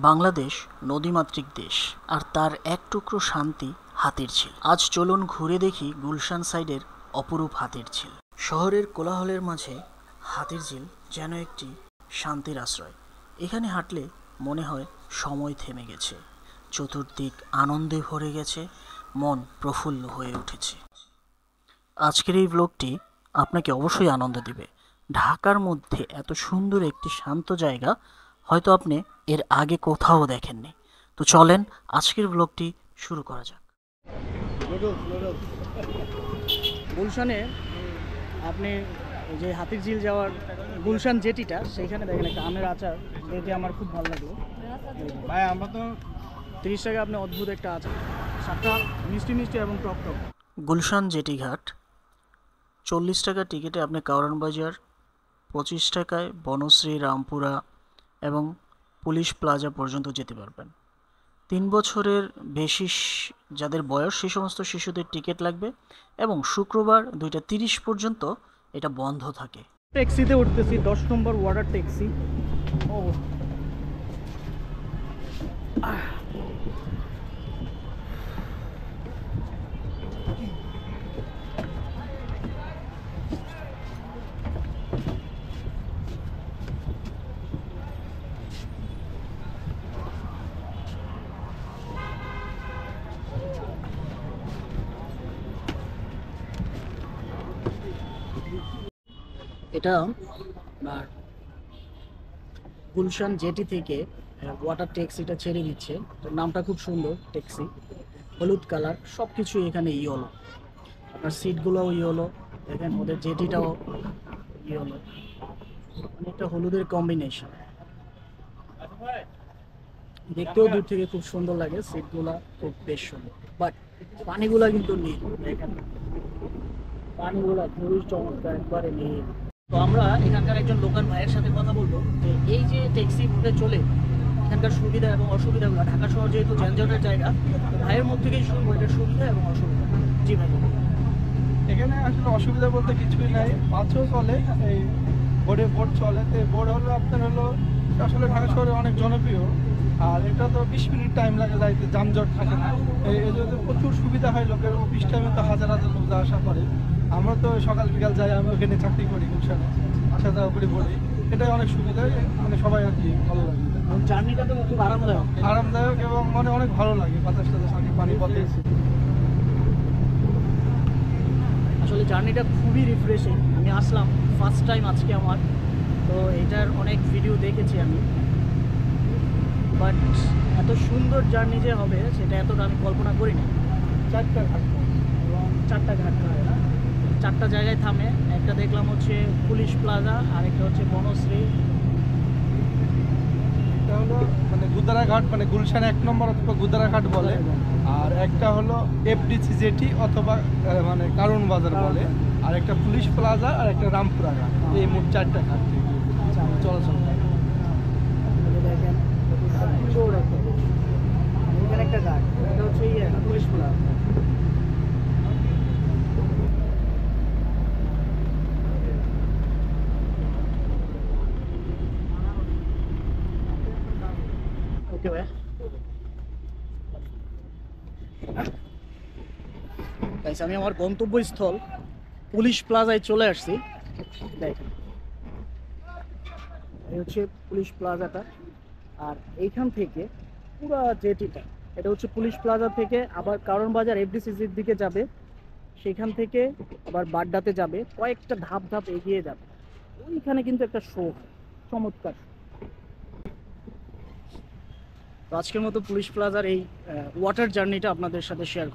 বাংলাদেশ নদীমাতৃক দেশ, আর তার এক টুকরো শান্তি হাতির ঝিল। আজ চলুন ঘুরে দেখি গুলশান সাইডের অপরূপ হাতির ঝিল। শহরের কোলাহলের মাঝে হাতির ঝিল যেন একটি শান্তির আশ্রয়। এখানে হাঁটলে মনে হয় সময় থেমে গেছে, চতুর্দিক আনন্দে ভরে গেছে, মন প্রফুল্ল হয়ে উঠেছে। আজকের এই ব্লগটি আপনাকে অবশ্যই আনন্দ দিবে। ঢাকার মধ্যে এত সুন্দর একটি শান্ত জায়গা হয়তো আপনি এর আগে কোথাও দেখেননি। তো চলেন আজকের ব্লগটি শুরু করা যাক। গুলশানে আপনি যে হাতির ঝিল যাওয়ার গুলশান জেটিটা, সেইখানে দেখেন একটা আমের আচার দেখে আমার খুব ভালো লাগলো। ভাই আমরা তো 30 টাকা আপনি অদ্ভুত একটা আচার, সাতটা মিষ্টি মিষ্টি এবং টক টক। গুলশান জেটি ঘাট 40 টাকা টিকিটে আপনি কারওয়ান বাজার, 25 টাকায় বনশ্রী, রামপুরা এবং পুলিশ প্লাজা পর্যন্ত যেতে পারবেন। 3 বছরের বেশি যাদের বয়স সেই সমস্ত শিশুদের টিকিট লাগবে এবং শুক্রবার 2:30 পর্যন্ত এটা বন্ধ থাকে। ট্যাক্সিতে উঠতেছি, 10 নম্বর ওয়াটার ট্যাক্সি। ও এটা গুলশান জেটি থেকে ওয়াটার ট্যাক্সিটা ছেড়ে দিচ্ছে। তো নামটা খুব সুন্দর, ট্যাক্সি, হলুদ কালার, সব কিছু এখানে ইয়েলো। আপনার সিটগুলোও ইয়েলো, দেখেন ওদের জেটিটাও ইয়েলো, অনেকটা হলুদের কম্বিনেশন। দেখতেও দূর থেকে খুব সুন্দর লাগে, সিটগুলা খুব বেশ সুন্দর, বাট পানিগুলা কিন্তু নীল। দেখেন পানিগুলা খুবই চমৎকার, একবারে নীল। তো আমরা এখানকার একজন লোকাল ভাইয়ের সাথে কথা বলবো যে এই যে ট্যাক্সি রুটে চলে এখানকার সুবিধা এবং অসুবিধাগুলো। ঢাকা শহর যেহেতু যানজটের জায়গা, ভাইয়ের মুখ থেকেই শুনবো এটার সুবিধা এবং অসুবিধা। জি ভাই। এখানে আসলে অসুবিধা বলতে কিছুই নাই, বাসও চলে, এই বোট চলে। তো বোট হলো আপনার হলো আসলে ঢাকা শহরে অনেক জনপ্রিয়, আর এটা তো 20 মিনিট টাইম লাগে যাইতে, যানজট থাকে না। এই জন্য প্রচুর সুবিধা হয় লোকের। অফিস টাইমে তো হাজার হাজার লোক যাওয়া আসা করে। আমরা তো সকাল বিকাল যাই, আমি ওখানে চাকরি করি গুলশানে, আসা যাওয়া করে বলি। এটাই অনেক সুবিধা, মানে সবাই আর কি ভালো লাগে। জার্নিটা তো খুব আরামদায়ক এবং মানে অনেক ভালো লাগে, বাতাস টাতাস থাকে, পানি পথে। আসলে জার্নিটা খুবই রিফ্রেশিং। আমি আসলাম ফার্স্ট টাইম আজকে আমার, তো এটার অনেক ভিডিও দেখেছি আমি, বাট এত সুন্দর জার্নি যে হবে সেটা এতটা আমি কল্পনা করিনি। 4টা ঘাট এবং 4টা ঘাট হয় না, 4টা জায়গায় থামে। একটা দেখলাম হচ্ছে পুলিশ প্লাজা, আর একটা হচ্ছে বনশ্রী। এটা হলো মানে গুদারাঘাট, মানে গুলশান 1 নম্বর অথবা গুদারাঘাট বলে। আর একটা হলো এফডিসি জেটি অথবা মানে কারওয়ান বাজার বলে। আর একটা পুলিশ প্লাজা, আর একটা রামপুরা ঘাট। এই মোট 4টা ঘাট চলাচল করে। দেখেন এখানে একটা ঘাট, এটা হচ্ছে পুলিশ প্লাজা। ওকে ভাই, আমি আমার গন্তব্যস্থল পুলিশ প্লাজায় চলে আসছি। দেখেন এই হচ্ছে পুলিশ প্লাজাটা, আর এইখান থেকে পুরো জেটিটা, এটা হচ্ছে পুলিশ প্লাজা থেকে আবার কারওয়ান বাজার এফডিসিসির দিকে যাবে, সেখান থেকে আবার বাড্ডাতে যাবে, কয়েকটা ধাপ ধাপ এগিয়ে যাবে। ওইখানে কিন্তু একটা শো, চমৎকার। তো আজকের মতো পুলিশ প্লাজার এই ওয়াটার জার্নিটা আপনাদের সাথে শেয়ার